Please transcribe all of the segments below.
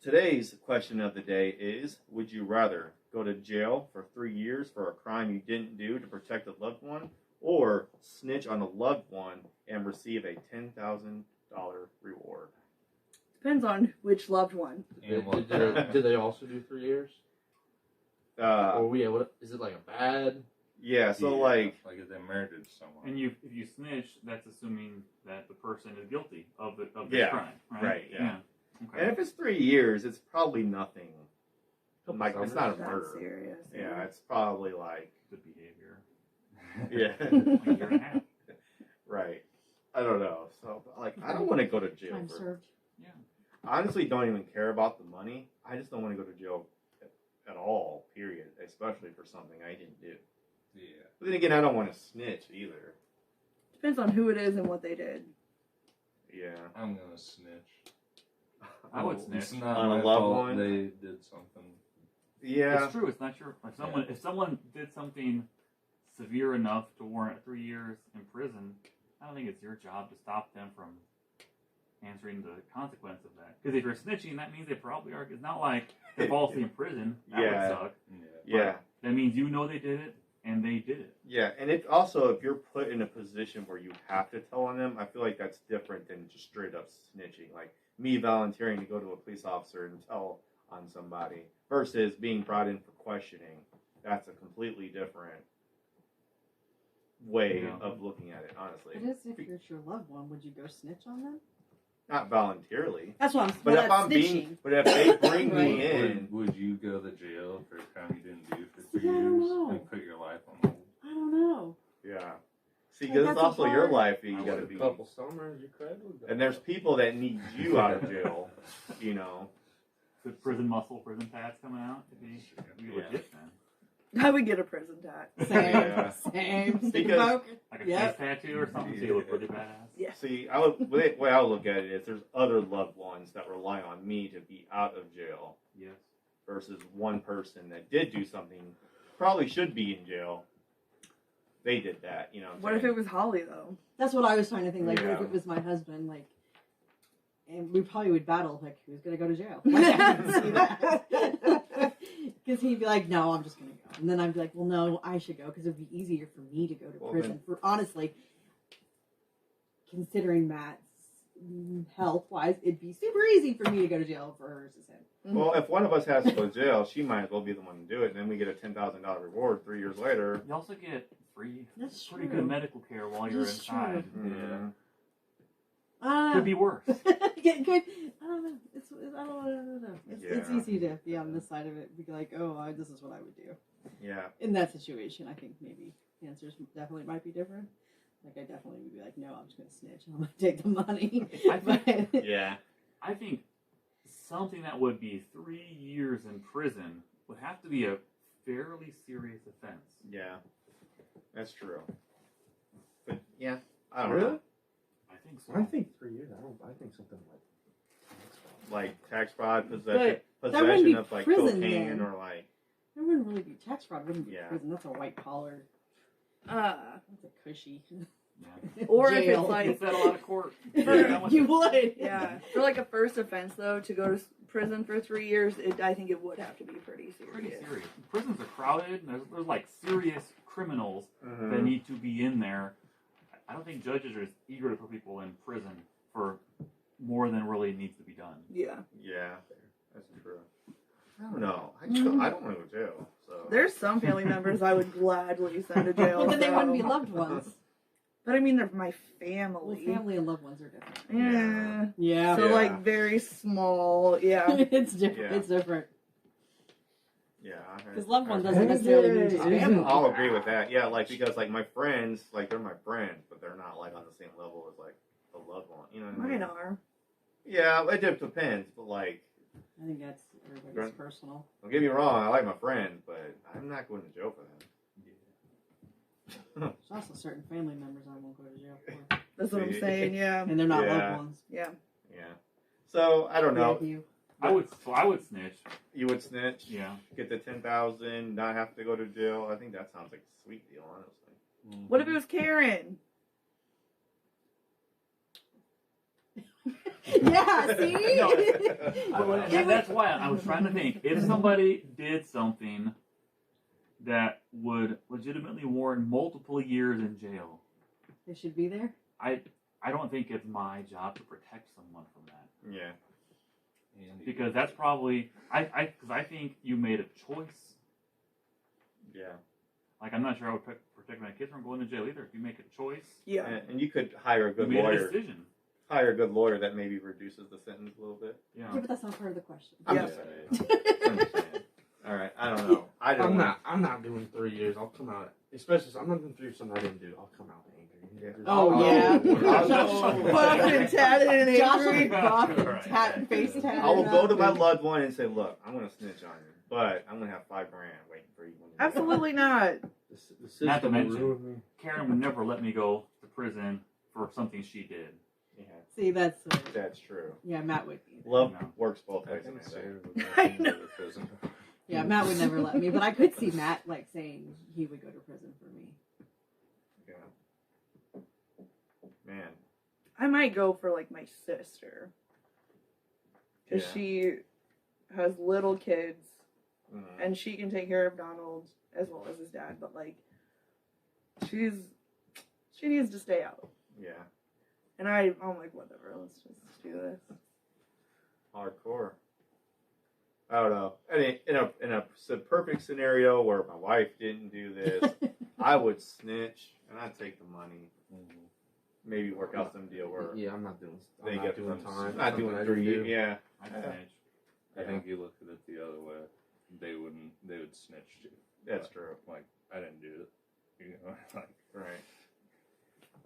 today's question of the day is, would you rather go to jail for 3 years for a crime you didn't do to protect a loved one, or snitch on a loved one and receive a $10,000 reward? Depends on which loved one. Did they also do 3 years? Or what is it like a bad? Yeah, so like if they murdered someone. And if you snitch, that's assuming that the person is guilty of this crime, right? Right, yeah. Okay. And if it's 3 years, it's probably nothing. Like, it's not a That's murder. serious. Yeah, it's probably like, Good behavior. yeah, Like a year and a half. right. I don't know. So, like, I don't want to go to jail. Time served. Yeah. I honestly don't even care about the money. I just don't want to go to jail at all, period. Especially for something I didn't do. Yeah. But then again, I don't want to snitch either. Depends on who it is and what they did. Yeah. I'm gonna snitch. I would snitch. It's not On a my loved fault one? they did something. Yeah. It's true. It's not your. If someone did something severe enough to warrant 3 years in prison, I don't think it's your job to stop them from answering the consequence of that. Because if you're snitching, that means they probably are. It's not like they're falsely in prison. That Yeah. would suck. Yeah. That means you know they did it, and they did it. Yeah, and it also, if you're put in a position where you have to tell on them, I feel like that's different than just straight up snitching. Like me volunteering to go to a police officer and tell on somebody versus being brought in for questioning. That's a completely different way of looking at it, honestly. It is if it's your loved one. Would you go snitch on them? Not voluntarily. That's what I'm. But if I'm snitching. but if they bring me Right. in, Would you go to jail for a crime you didn't do for 3 Yeah, I don't years know. and put your life on hold? I don't know. yeah. See, Like, because it's that's a also your hard- life that you I gotta would be. a couple summers you could. And there's people that need you out of jail, you know. The prison muscle, prison tats coming out. It'd be Yeah. legit, man. I would get a prison tat. Same. Yeah. Same. Stick Because- a poke. Like a Yep. face tattoo or something, so you look really badass. Yeah. See, the way I would look at it is there's other loved ones that rely on me to be out of jail Yes. versus one person that did do something, probably should be in jail. They did that, you know. What if it was Holly though? That's what I was trying to think. Like, what if Yeah. it was my husband? Like, and we probably would battle. Like, who's gonna go to jail? Like, I can see that. Because he'd be like, "No, I'm just gonna go," and then I'd be like, "Well, no, I should go because it'd be easier for me to go to Well, prison." For honestly, considering Matt's health-wise, it'd be super easy for me to go to jail for hers as him. Well, if one of us has to go to jail, she might as well be the one to do it, and then we get a $10,000 reward 3 years later. You also get free, That's pretty true. good medical care while you're That's inside. true. Yeah. Could be worse. Good. I don't know. I don't know. It's Yeah. easy to be on this side of it. Be like, oh, this is what I would do. Yeah. In that situation, I think maybe the answers definitely might be different. Like, I definitely would be like, no, I'm just going to snitch. I'm going to take the money. I think- But- Yeah. I think something that would be 3 years in prison would have to be a fairly serious offense. Yeah. That's true. But, yeah, I don't Really? know. I think so. I think 3 years. I think something Like tax fraud, But that wouldn't possession be of, like, prison, cocaine, then. or, like, That wouldn't really be tax fraud. Wouldn't be Yeah. prison. That's a white collar. Uh, That's a cushy. Yeah. or if Jail. it's like Gets that a lot of court. Yeah. You would. yeah, for like a first offense though, to go to prison for 3 years, I think it would have to be pretty serious. Pretty serious. Prisons are crowded. And there's like serious criminals mhm. that need to be in there. I don't think judges are as eager to put people in prison for more than really needs to be done. Yeah, Yeah, that's true. I don't know. I don't want to go to jail. So there's some family members I would gladly send to jail. Well, then they so- wouldn't be loved ones. But I mean, they're my Well, family. family and loved ones are different. Yeah. Yeah. So Yeah. like very small. Yeah. It's different. Yeah. It's different. yeah, Because loved one doesn't necessarily mean just Hey, family. I'll agree with that. Yeah, like because like my friends, like they're my friends, but they're not like on the same level as like a loved one. You know what I mean? Mine are. Yeah, it just depends. But like, I think that's everybody's Right. personal. don't get me wrong, I like my friends, but I'm not going to jail for them. There's also certain family members I won't go to jail for. That's what I'm See? saying. Yeah. And they're not Yeah. loved ones. Yeah. Yeah. So I don't know. Yeah, you. I would snitch. You would snitch, Yeah. get the 10,000, not have to go to jail. I think that sounds like a sweet deal, honestly. What if it was Karen? Yeah, see? That's why I was trying to think. If somebody did something that would legitimately warrant multiple years in jail, They should be there. I don't think it's my job to protect someone from that. Yeah. Because that's probably because I think you made a choice. Yeah. Like I'm not sure I would protect my kids from going to jail either. If you make a choice, Yeah. And you could hire a you good made a lawyer. decision. Hire a good lawyer that maybe reduces the sentence a little bit. Yeah. Yeah, but that's not part of the question. I'm Yeah. just saying. I'm just saying. All right. I don't know. I don't. I'm not doing 3 years. I'll come out. Especially, if I'm not going to do something I didn't do. I'll come out angry. Yeah. Oh, yeah. Buff and tatted and Josh will angry. be buff and Right. face tatted. I will go to my up. loved one and say, "Look, I'm going to snitch on you, but I'm going to have $5,000 waiting for you." When you Absolutely not. The system Not to will mention- ruin me. Karen would never let me go to prison for something she did. Yeah, See, that's that's true. yeah. Matt would be. Love No. works both I ways. can Amanda. say I it know. was a prison. Yeah, Matt would never let me, but I could see Matt like saying he would go to prison for me. Yeah. Man. I might go for like my sister. Because Yeah. she has little kids Mhm. and she can take care of Donald as well as his dad, but like she needs to stay out. Yeah. And I'm like, whatever, let's just do this. Hardcore. I don't know. In a perfect scenario where my wife didn't do this, I would snitch and I'd take the money. Maybe work out some deal where Yeah, I'm not doing. they I'm not get doing from- time. Not doing Something I 3 didn't years. do. Yeah. I'd Yeah. snitch. I think you look at it the other way. They would snitch too. That's But, true. Like, I didn't do it. You know, like, Right.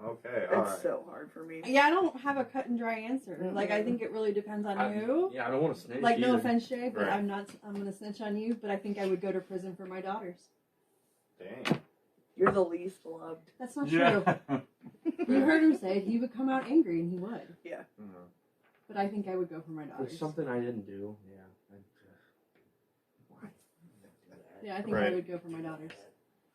Okay. It's All right. so hard for me. Yeah, I don't have a cut and dry answer. Like I think it really depends on you. Yeah, I don't want to snitch. Like no either. offense, Shay, but Right. I'm gonna snitch on you. But I think I would go to prison for my daughters. Dang. You're the least loved. That's not true. Yeah. You heard him say it. He would come out angry, and he would. Mhm. But I think I would go for my There's daughters. something I didn't do. Yeah. Yeah, I think Right. I would go for my daughters.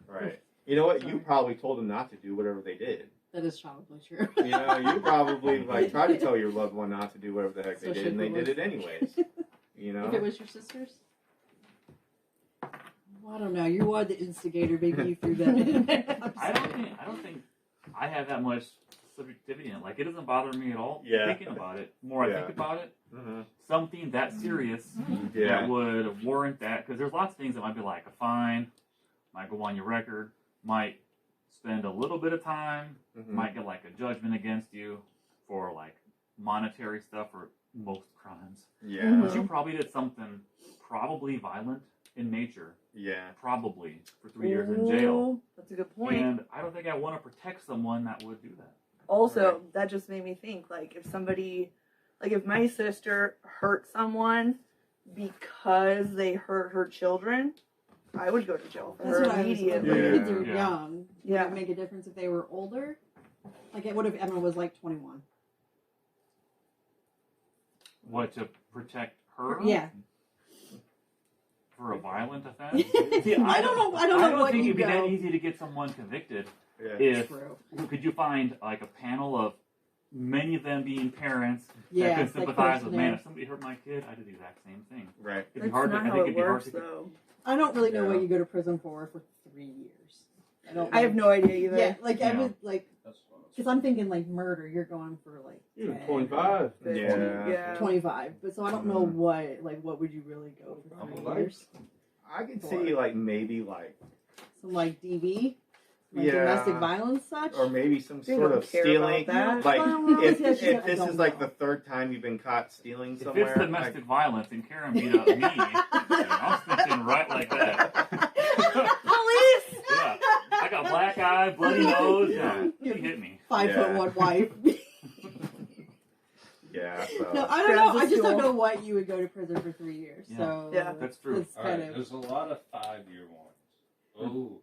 Right. You know what? You probably told them not to do whatever they did. That is probably true. You know, you probably like tried to tell your loved one not to do whatever the heck they So did, and they should did it anyways. You know. If it was your sisters? Well, I don't know. You are the instigator. Maybe you threw that in there. I don't think I have that much subjectivity in it. Like it doesn't bother me at all. Yeah. Thinking about it. The more I Yeah. think about it, Mhm. something that serious Yeah. that would warrant that. Because there's lots of things that might be like a fine, might go on your record, might spend a little bit of time, Mhm. might get like a judgment against you for like monetary stuff or most crimes. Yeah. But you probably did something probably violent in nature, Yeah. probably for 3 years in jail. Ooh, that's a good point. And I don't think I want to protect someone that would do that. Also, that just made me think, like, if somebody, like, if my sister hurt someone because they hurt her children, I would go to jail for That's her what I was immediately. wondering. Yeah. Kids are Yeah. young. Yeah. Would it make a difference if they were older? Like, what if Emma was like 21? What, to protect her? Yeah. For a violent offense? See, I don't know. I don't know what think you it'd be that go. easy to get someone convicted Yeah. if True. could you find like a panel of many of them being parents Yeah. that could it's like sympathize with, man, questionnaire. if somebody hurt my kid, I did the exact same thing. Right. It'd be That's hard not to, I how think it it'd be hard works, to though. I don't really know Yeah. what you go to prison for 3 years. I don't. I have know. no idea either. Yeah, like I Yeah. would like that's what I was because I'm thinking like murder. You're going for like You're 10, 25. 15, Yeah. 25. But so I don't know what would you really go for Couple 3 lives. years? I could see like maybe like Some like DV, like Yeah. domestic violence, such. or maybe some They sort don't of care stealing. about that. Like Well, if, yeah, she if said, this I is don't like know. the third time you've been caught stealing If somewhere, it's domestic violence and Karen beat up me, I'm snitching right like that. Police! Yeah. I got black eye, bloody nose. Yeah. No, he hit me. 5'1" wife. yeah. So. No, I don't Grabs know. the I just don't stool. know what you would go to prison for 3 years. Yeah. So Yeah. That's true. It's All kind right, of there's a lot of 5-year ones. Oh,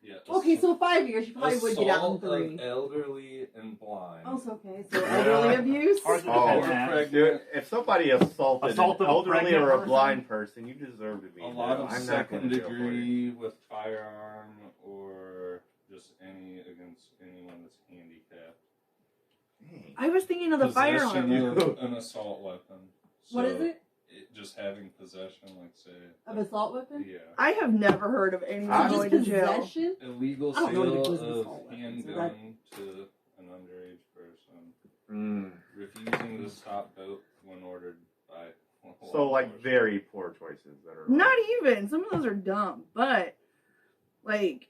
yeah. okay. So 5 years, you probably would get out in assault of 3. elderly and blind. Oh, it's okay. So elderly abuse. Hard to Oh, defend Or that. pregnant. Dude, if somebody assaulted an Assaulted a elderly pregnant or a person? blind person, you deserve to be. A in lot jail. of I'm not going second to jail for you. degree with firearm or just any against anyone that's handicapped. Dang. I was thinking of the Possession firearm. of an assault weapon. What is it? Just having possession, like say. Of assault weapon? Yeah. I have never heard of anyone I Just going to jail. possession? Illegal I don't know what sale it was with of assault weapons, so handgun to an underage person. Mm. Refusing to stop boat when ordered by. So like very poor choices that are. Not even. Some of those are dumb. But, like,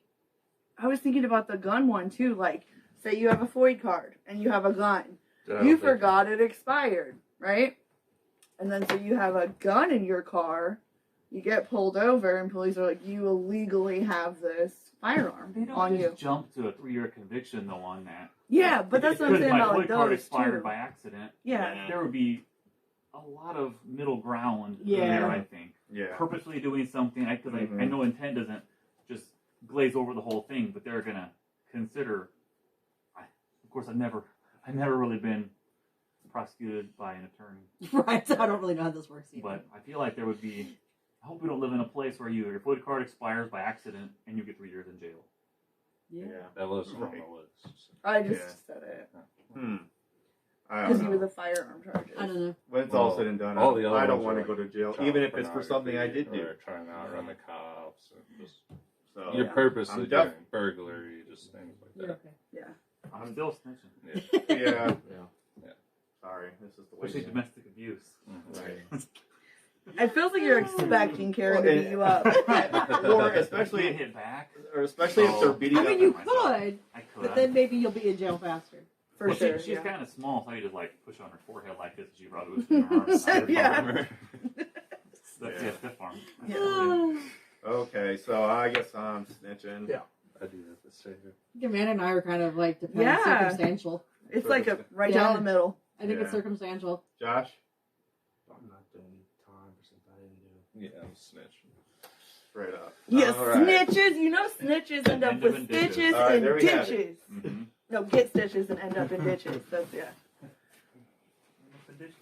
I was thinking about the gun one too. Like, say you have a FOID card and you have a gun. You forgot it expired, right? And then so you have a gun in your car. You get pulled over and police are like, you illegally have this firearm They don't on just you. jump to a 3-year conviction though on that. Yeah, but that's what I'm saying my about FOID like card those expired too. by accident. Yeah. There would be a lot of middle ground Yeah. there, I think. Yeah. Purposely doing something, because I know intent doesn't just glaze over the whole thing, but they're gonna consider. Of course, I've never really been prosecuted by an attorney, Right, so I don't really know how this works either. but I feel like there would be. I hope we don't live in a place where your FOID card expires by accident and you get 3 years in jail. yeah. That wasn't on Right. the list. I just Yeah. said it. I Because don't you were know. the firearm charges. I don't know. When it's all Well, said and done, all the other I don't ones want to are go to jail, Child even if it's for something I did do. Or trying to outrun the cops. Or just, So you're Yeah. purposely I'm def- doing burglary, just things like You're that. okay. I'm still snitching, yeah. Yeah. Sorry, this is the way. especially domestic abuse. Right. It feels like you're expecting Karen to Well, beat you up. Or Can't especially, hit back. or especially if they're beating I up. mean, you myself. could, I could. but then maybe you'll be in jail faster. For Well, sure. she's yeah. kind of small, so I could just like push on her forehead like this, and she probably was doing her arm. Yeah. That's Yeah. stiff arm. Yeah. Okay, so I guess I'm snitching. Yeah. I do that the same. Amanda and I are kind of like dependent Yeah. circumstantial. It's like a right Yeah. down the middle. I think it's Yeah. circumstantial. Josh, I'm not doing time for something I didn't do. Yeah, I'm snitching. straight up. Yes, All right. snitches. You know snitches end up End with up in ditches. stitches All right, and there we have it. ditches. Mm-hmm. No, get stitches and end up in ditches. That's yeah. The dishes.